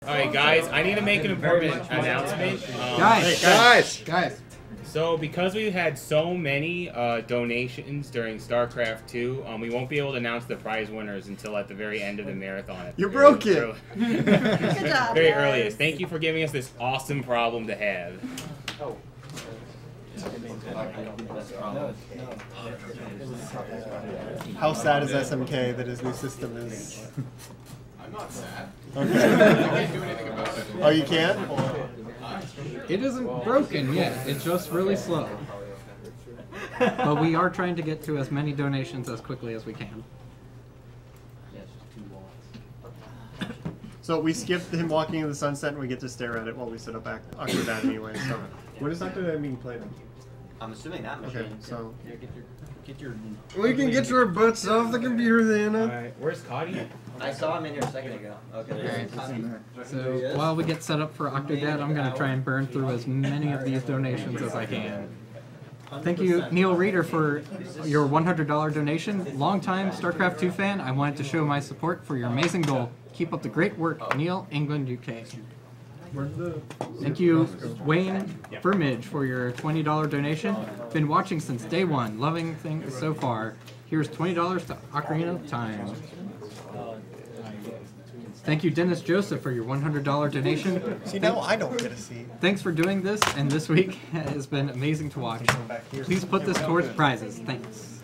Alright guys, I need to make an important announcement. Guys! So because we had so many donations during StarCraft 2, we won't be able to announce the prize winners until at the very end of the marathon. You broke it! Good job, Very guys. earliest. Thank you for giving us this awesome problem to have. How sad is SMK that his new system is? I'm not sad. Okay. I can't do anything about it. Oh, you can't? It isn't broken yet, it's just really slow. But we are trying to get to as many donations as quickly as we can. So we skipped him walking in the sunset and we get to stare at it while we set up Octodad anyway, so. What is Octodad being played on? I'm assuming that machine. Okay, so. Get your. We can get your butts off the computer then. Alright, where's Kotti? I saw him in here a second ago. Okay. So while we get set up for Octodad, I'm going to try and burn through as many of these donations as I can. Thank you, Neil Reeder, for your $100 donation. Longtime StarCraft 2 fan, I wanted to show my support for your amazing goal. Keep up the great work, Neil, England, UK. Thank you, Wayne Firmage, for your $20 donation. Been watching since day one, loving things so far. Here's $20 to Ocarina of Time. Thank you, Dennis Joseph, for your $100 donation. See, now I don't get a seat. Thanks for doing this, and this week has been amazing to watch. Please put this towards prizes. Thanks.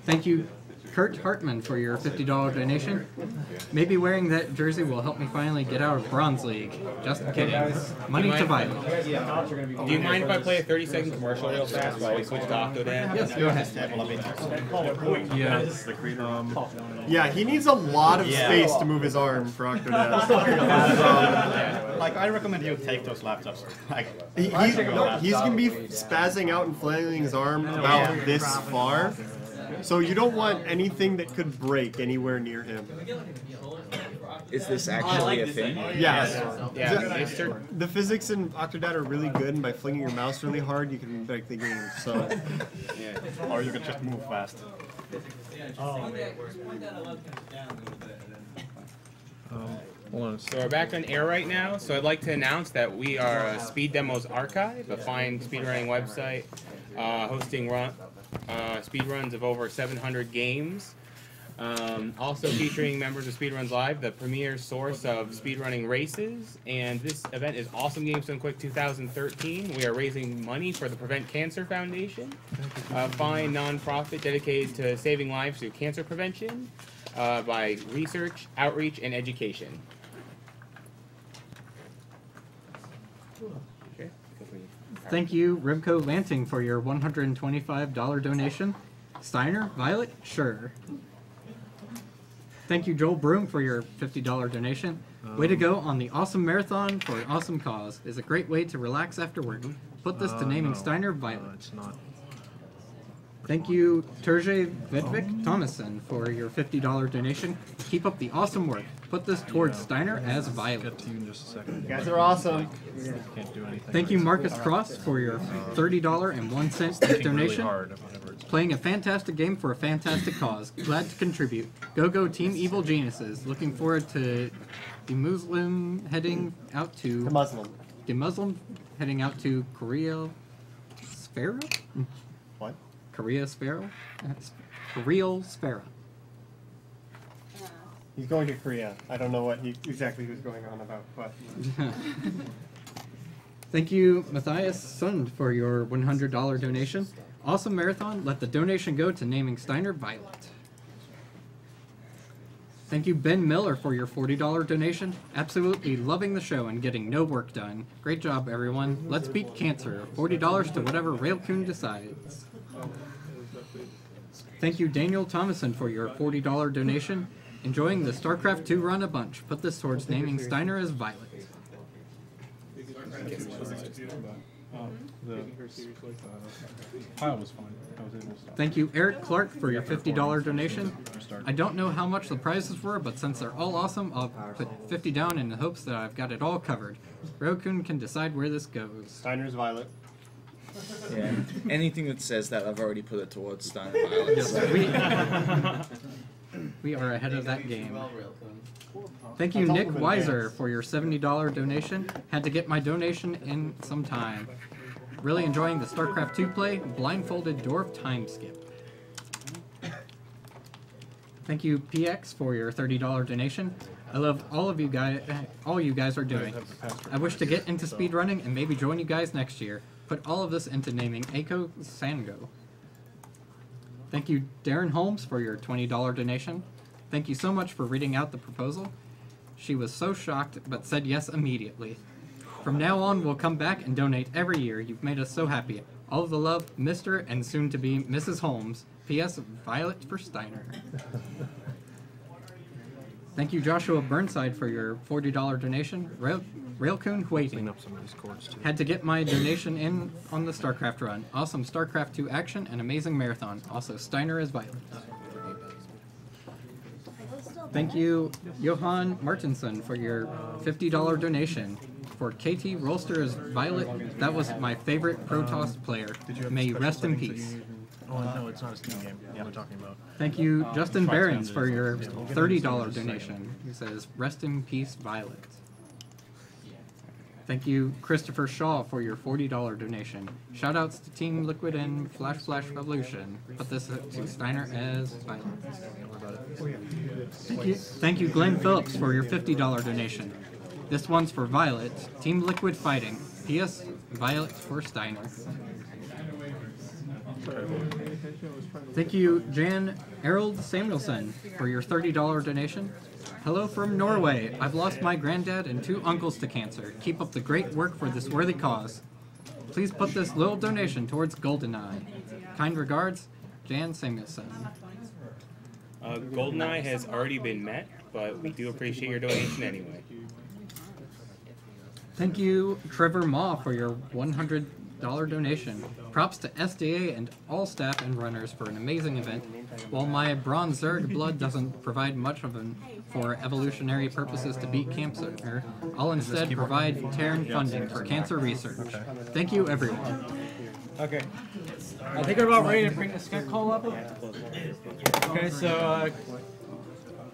Thank you, Kurt Hartman, for your $50 donation. Maybe wearing that jersey will help me finally get out of Bronze League. Just kidding. Money to Vital. Do you mind if I play a 30-second commercial real fast while we switch to Octodad? Yes, go ahead. Yeah, he needs a lot of space to move his arm for Octodad. Like, I recommend you take those laptops. Like, He's going to be spazzing out and flailing his arm about this far. So you don't want anything that could break anywhere near him. Is this actually a thing? Yes. Yeah. The physics in Octodad are really good, and by flinging your mouse really hard, you can break the game. So, or you can just move fast. So we're back on air right now, so I'd like to announce that we are a Speed Demos Archive, a fine speedrunning website, hosting speedruns of over 700 games. Also featuring members of Speedruns Live, the premier source of speedrunning races. And this event is Awesome Games Done Quick 2013. We are raising money for the Prevent Cancer Foundation, a fine nonprofit dedicated to saving lives through cancer prevention by research, outreach, and education. Thank you, Remco Lanting, for your $125 donation. Steiner, Violet, sure. Thank you, Joel Broom, for your $50 donation. Way to go on the awesome marathon for an awesome cause. It's a great way to relax after work. Put this to naming Steiner, Violet. It's not. Thank you, Terje Vedvik Thomason, for your $50 donation. Keep up the awesome work. Put this towards Steiner as Violet. Get to you in just a second. you guys are awesome. Can't do anything. Thank you, Marcus Cross, for your $30.01 donation. Playing a fantastic game for a fantastic cause. Glad to contribute. Go Team Evil Geniuses. Looking forward to the Muslim heading out to... The Muslim heading out to Korea Sparrow? What? Korea Sparrow? Korea Sparrow. He's going to Korea. I don't know what exactly was going on about, but... Thank you, Matthias Sund, for your $100 donation. Awesome marathon. Let the donation go to naming Steiner Violet. Thank you, Ben Miller, for your $40 donation. Absolutely loving the show and getting no work done. Great job, everyone. Let's beat cancer. $40 to whatever Railcoon decides. Thank you, Daniel Thomason, for your $40 donation. Enjoying the StarCraft 2 run a bunch. Put this towards naming Steiner as Violet. The pile was fine. I was able to stop. Thank you, Eric Clark, for your $50 donation. I don't know how much the prizes were, but since they're all awesome, I'll put 50 down in the hopes that I've got it all covered. Rokun can decide where this goes. Steiner's Violet. Yeah. Anything that says that, I've already put it towards Steiner Violet. Yes, We are ahead of that game. Thank you, Nick Weiser, for your $70 donation. Had to get my donation in some time. Really enjoying the StarCraft 2 play, blindfolded dwarf time skip. Thank you, PX, for your $30 donation. I love all of you guys. All you guys are doing. I wish to get into speedrunning and maybe join you guys next year. Put all of this into naming Aiko Sango. Thank you, Darren Holmes, for your $20 donation. Thank you so much for reading out the proposal. She was so shocked, but said yes immediately. From now on, we'll come back and donate every year. You've made us so happy. All of the love, Mr. and soon-to-be Mrs. Holmes. P.S. Violet for Steiner. Thank you, Joshua Burnside, for your $40 donation. Railcoon waiting. Had to get my donation in on the StarCraft run. Awesome StarCraft 2 action and amazing marathon. Also, Steiner is Violet. Thank you, Johan Martinson, for your $50 donation. For KT Rolster is Violet. That was my favorite Protoss player. May you rest in peace. Oh, no, it's not a Steam game. Yeah, we're talking about. Thank you, Justin Behrens, for your $30 donation. He says, rest in peace, Violet. Thank you, Christopher Shaw, for your $40 donation. Shoutouts to Team Liquid and Flash Revolution. Put this to Steiner as Violet. Thank you, Glenn Phillips, for your $50 donation. This one's for Violet. Team Liquid fighting. P.S. Violet for Steiner. Thank you, Jan Erald Samuelson, for your $30 donation. Hello from Norway. I've lost my granddad and 2 uncles to cancer. Keep up the great work for this worthy cause. Please put this little donation towards GoldenEye. Kind regards, Jan Samuelson. GoldenEye has already been met, but we do appreciate your donation anyway. Thank you, Trevor Ma, for your $100 donation. Props to SDA and all staff and runners for an amazing event. While my Bronze Zerg blood doesn't provide much of an for evolutionary purposes to beat cancer, I'll instead provide Terran funding for cancer research. Thank you, everyone. Okay. I think we're about ready to bring the sketch call up. Okay, so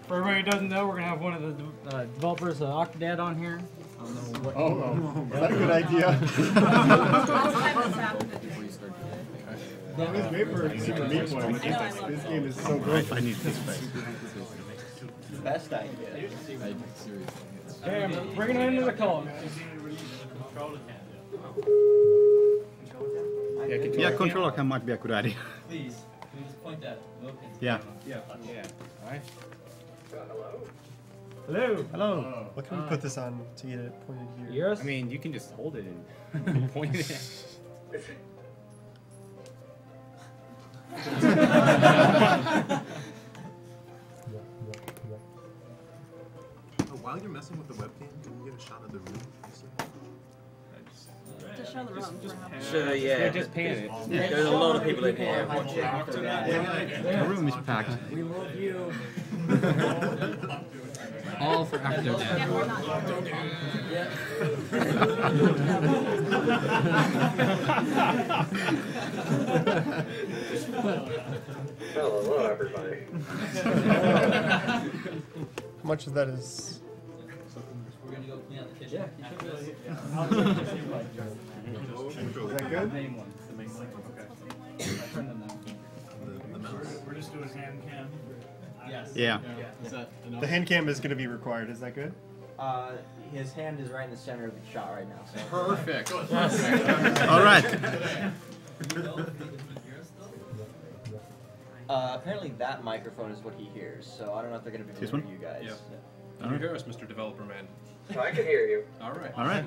for everybody who doesn't know, we're gonna have one of the developers of Octodad on here. Oh, is that a good idea? This paper is Super Meat Boy. This game is so good. I need this space. Best idea. Okay, I'm bringing it into the call. Yeah, controller cam might be a good idea. Please point that. Yeah. Yeah. Alright. Hello. Hello. What can we put this on to get it pointed here? Yes. I mean, you can just hold it and point it at. While you're messing with the webcam, can you get a shot of the room? To show the room. Sure, yeah. Just pan it. Yeah, there's a lot of people in here watching. The room is packed. We love you. All for Octodad. Hello, everybody. How much of that is? We're gonna go clean out the kitchen. Is that good? We're just doing hand cam. Yes. Yeah. Is that enough? The hand cam is going to be required. Is that good? His hand is right in the center of the shot right now. So. Perfect. All right. Apparently that microphone is what he hears, so I don't know if they're going to be This able to one? hear you guys. Can you hear us, Mr. Developer Man? I can hear you. All right. All right.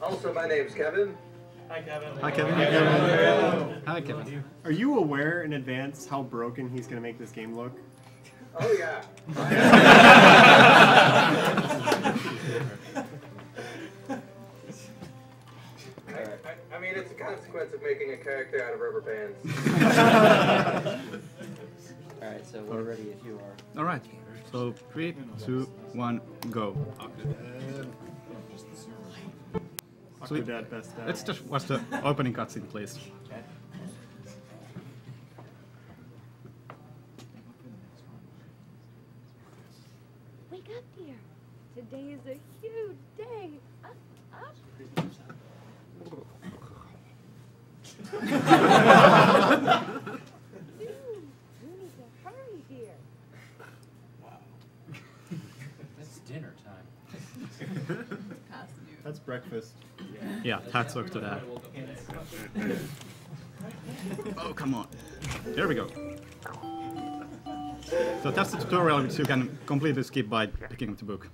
Also, my name's Kevin. Hi, Kevin. Hi, Kevin. Are you aware in advance how broken he's going to make this game look? Oh, yeah. I mean, it's a consequence of making a character out of rubber bands. Alright, so we're ready if you are. All right. So 3, 2, 1, go. Octodad, best dad. Let's just watch the opening cutscene, please. Wake up, dear. Today is a huge day. Up. You need to hurry, dear. That's dinner time. That's breakfast. Yeah, that's Octodad. Oh, come on. There we go. So that's the tutorial which you can completely skip by picking up the book.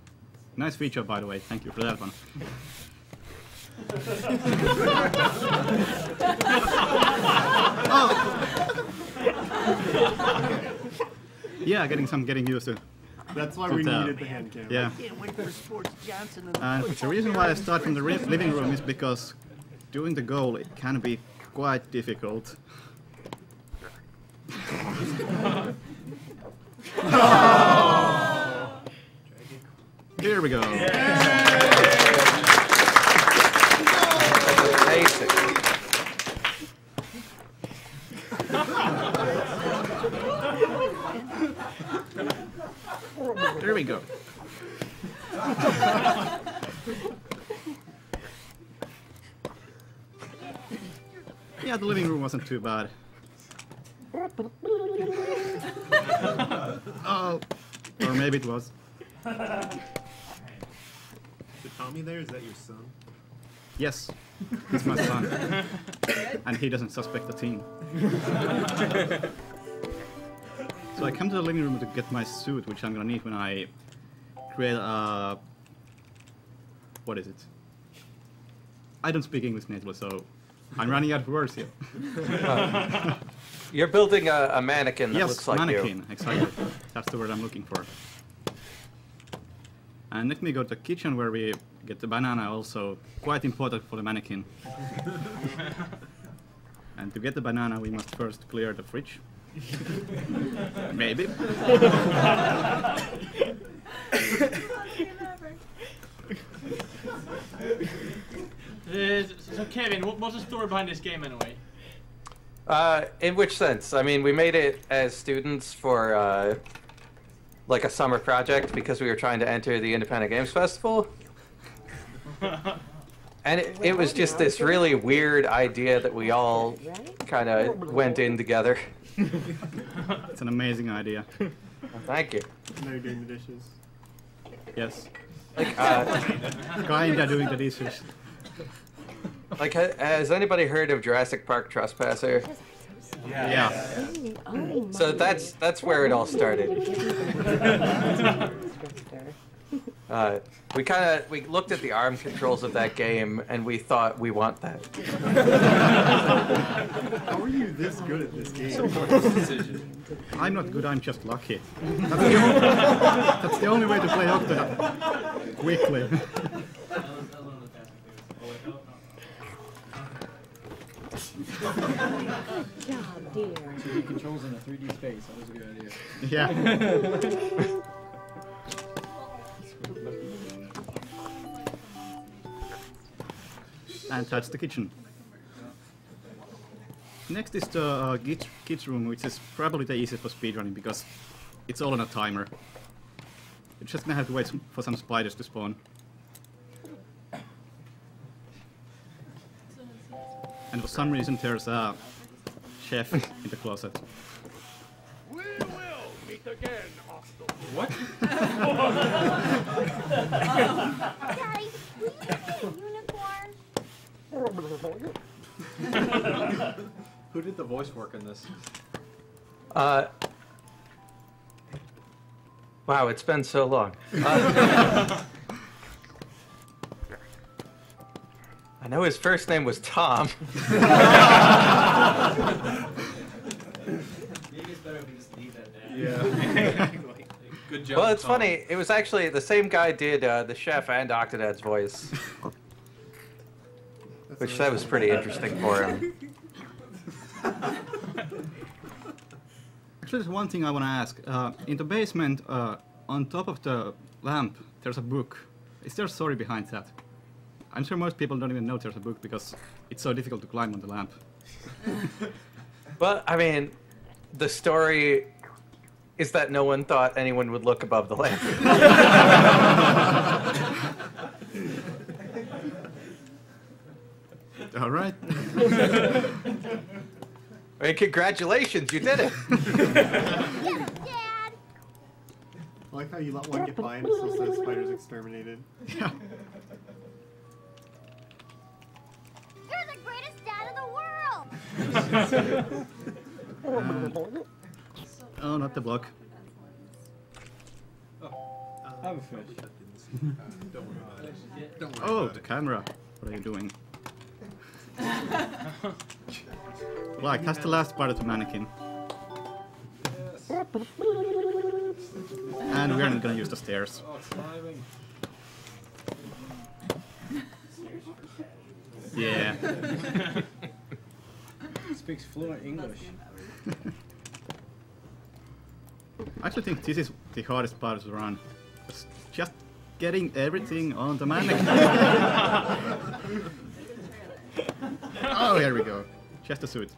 Nice feature, by the way. Thank you for that one. Oh. Yeah, getting used to. That's why we needed the hand cam. Yeah. And the reason why I start from the living room is because doing the goal it can be quite difficult. Here we go. Basic. There we go. Yeah, the living room wasn't too bad. Oh, or maybe it was. Is Tommy there? Is that your son? Yes, he's my son. And he doesn't suspect a thing. So I come to the living room to get my suit, which I'm gonna need when I create a... What is it? I don't speak English natively, so I'm running out of words here. You're building a mannequin that Yes, looks like mannequin, you. exactly. That's the word I'm looking for. And let me go to the kitchen where we get the banana, also quite important for the mannequin. And to get the banana, we must first clear the fridge. Maybe. So Kevin, what's the story behind this game anyway? In which sense? I mean, we made it as students for like a summer project because we were trying to enter the Independent Games Festival. And it was just this really weird idea that we all kind of went in together. It's an amazing idea. Thank you. Now you're doing the dishes. Yes. Like, Kinda doing the dishes. like, has anybody heard of Jurassic Park Trespasser? Yeah. So that's where it all started. We looked at the ARM controls of that game and we thought we want that. How are you this good at this game? I'm not good, I'm just lucky. That's the only way to play Octodad quickly. Good job, dear. 2D controls in a 3D space. That was a good idea. Yeah. And that's the kitchen. Next is the kids room, which is probably the easiest for speedrunning because it's all on a timer. You're just gonna have to wait for some spiders to spawn. And for some reason there's a chef in the closet. We will meet again, Octodad. What? Daddy, will you give me a unicorn? Who did the voice work in this? Wow, it's been so long. I know his first name was Tom. Yeah. Good job. Well, it's Tom. funny. It was actually the same guy did the chef and Octodad's voice, which that was pretty interesting for him. Actually, there's one thing I want to ask. In the basement, on top of the lamp, there's a book. Is there a story behind that? I'm sure most people don't even know there's a book because it's so difficult to climb on the lamp. Well, I mean, the story is that no one thought anyone would look above the lamp. All right. I mean, congratulations, you did it. I like how you let one get by and it still says spiders exterminated. Yeah. You're the greatest dad in the world! Oh, not the block. I have a fish. Don't worry about it. Don't worry Oh, about the it. camera. What are you doing? Well, I cast the last part of the mannequin. And we're not gonna use the stairs. Oh, it's climbing. Yeah. Speaks fluent English. I actually think this is the hardest part of the run. It's just getting everything on the mannequin. Oh, here we go. Just a suit.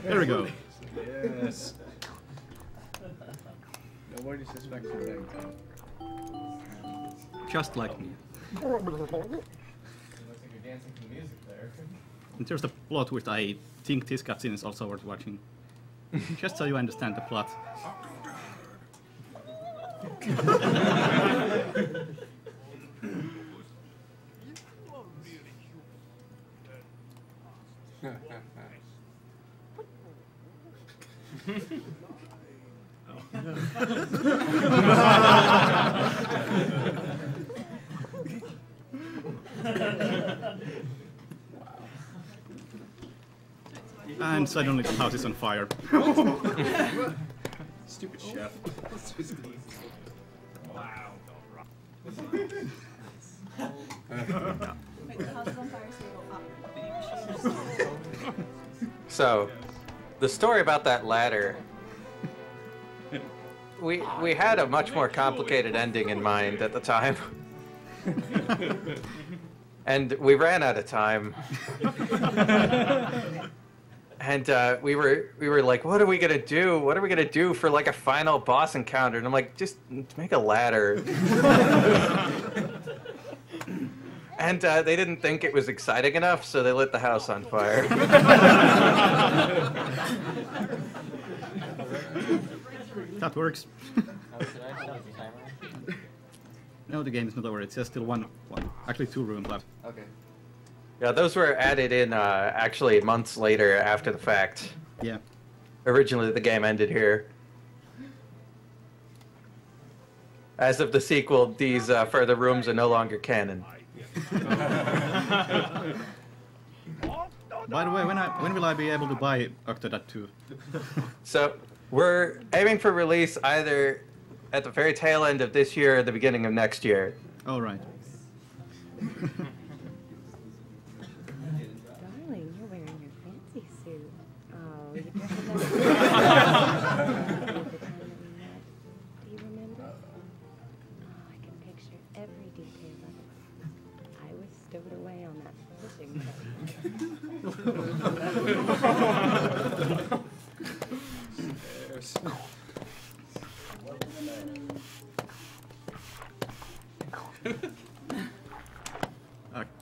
There we go. Yes. Nobody suspects a big time. Just like me. And there's the plot which I think this cutscene is also worth watching. Just so you understand the plot. And suddenly the house is on fire. Stupid chef. Wow. So, the story about that ladder. We had a much more complicated ending in mind at the time. And we ran out of time. And we were like, what are we gonna do? What are we gonna do for like a final boss encounter? And I'm like, just make a ladder. And they didn't think it was exciting enough, so they lit the house on fire. That works. No, the game is not over. It's just still one, actually 2 rooms left. Okay. Yeah, those were added in actually months later after the fact. Yeah. Originally, the game ended here. As of the sequel, these further rooms are no longer canon. By the way, when will I be able to buy Octodad 2? So, we're aiming for release either at the very tail end of this year or the beginning of next year. All right. Darling, you're wearing your fancy suit. Oh, you dressed up Do you remember? Oh, I can picture every detail of it. I was stowed away on that fishing boat.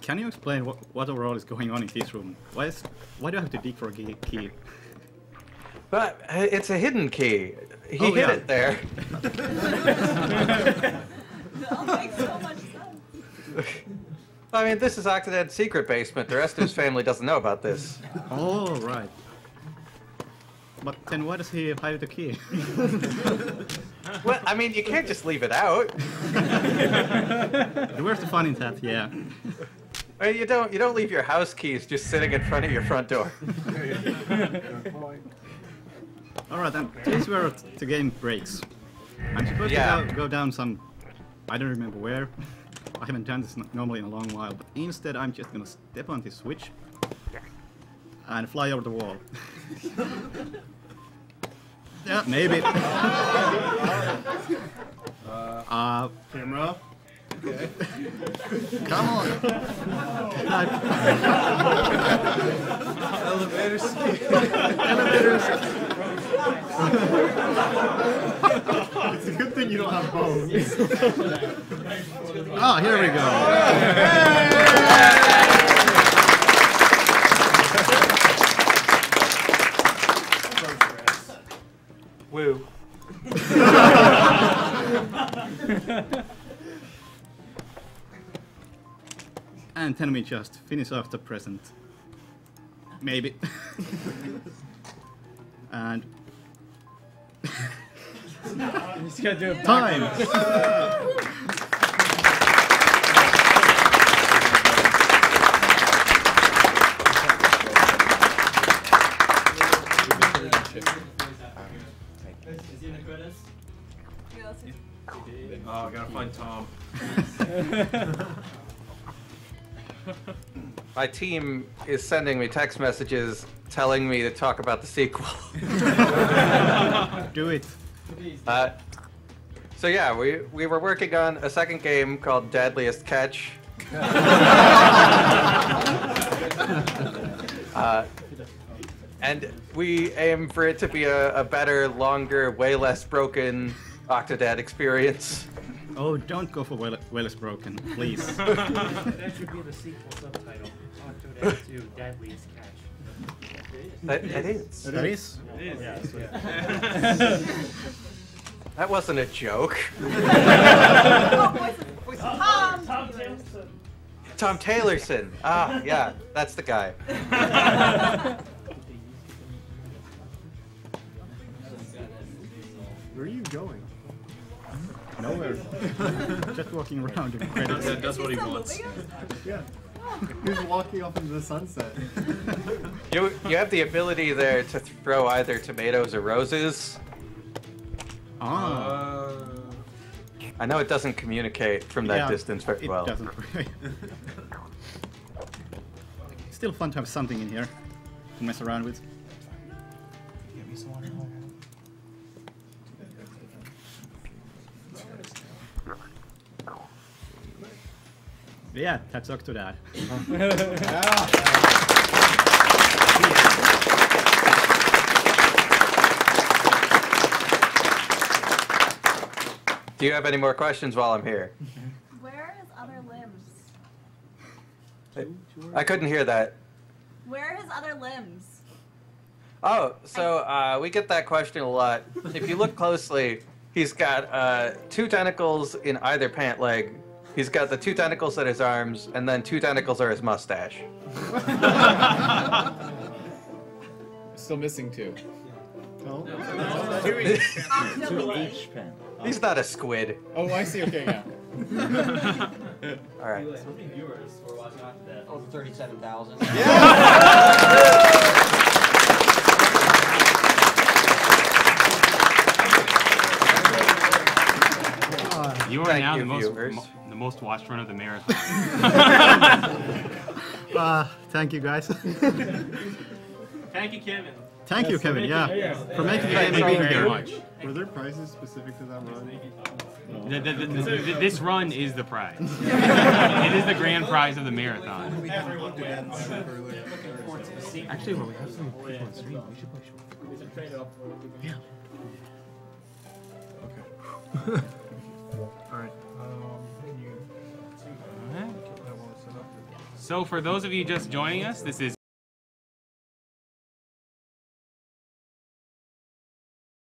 Can you explain what overall is going on in this room? Why do I have to dig for a key? But it's a hidden key. He Oh, hid yeah. it there. That makes so much sense. I mean, this is Octodad's secret basement. The rest of his family doesn't know about this. Oh, right. But then why does he hide the key? Well, I mean, you can't just leave it out. Where's the fun in that? Yeah. I mean, you don't leave your house keys just sitting in front of your front door. All right, then. This is where the game breaks. I'm supposed to go down some. I don't remember where. I haven't done this normally in a long while, but instead I'm just gonna step on this switch and fly over the wall. Yeah, maybe. Camera. Okay. Come on. Elevators. Elevators. It's a good thing you don't have both. Oh, here we go. Woo. And then we just finish off the present. Maybe. And Just gotta do it time. Oh, I gotta find Tom. My team is sending me text messages telling me to talk about the sequel. Do it. So yeah, we were working on a second game called Deadliest Catch. And we aim for it to be a better, longer, way less broken Octodad experience. Oh, don't go for well is broken, please. That should be the sequel subtitle. Octodad 2 Deadliest Catch. That is. That is? It is. Yes. That wasn't a joke. Tom Tom Taylorson. Ah, yeah, that's the guy. Where are you going? Nowhere. Just walking around in credits. That's what he wants. Yeah. He's walking off into the sunset. You have the ability there to throw either tomatoes or roses. Ah. I know it doesn't communicate from that Yeah, distance very well. It doesn't. Still fun to have something in here to mess around with. Yeah, that's Octodad. Do you have any more questions while I'm here? Where are his other limbs? I couldn't hear that. Where are his other limbs? Oh, so we get that question a lot. If you look closely, he's got 2 tentacles in either pant leg. He's got the 2 tentacles at his arms, and then 2 tentacles are his mustache. Still missing 2. No? 2 each. 2 each. He's not a squid. Oh, I see. Okay, yeah. All right. How many viewers were watching after that? Over 37,000. You are Thank now you, the most watched run of the marathon. Thank you, guys. Thank you, Kevin. Thank you, Kevin. Yeah, for making the Thank game you being very here. much. Were there prizes specific to that run? This run is the prize. It is the grand prize of the marathon. Actually, well, we have some people on stream. We should play short. Yeah. Okay. Alright. So for those of you just joining us, this is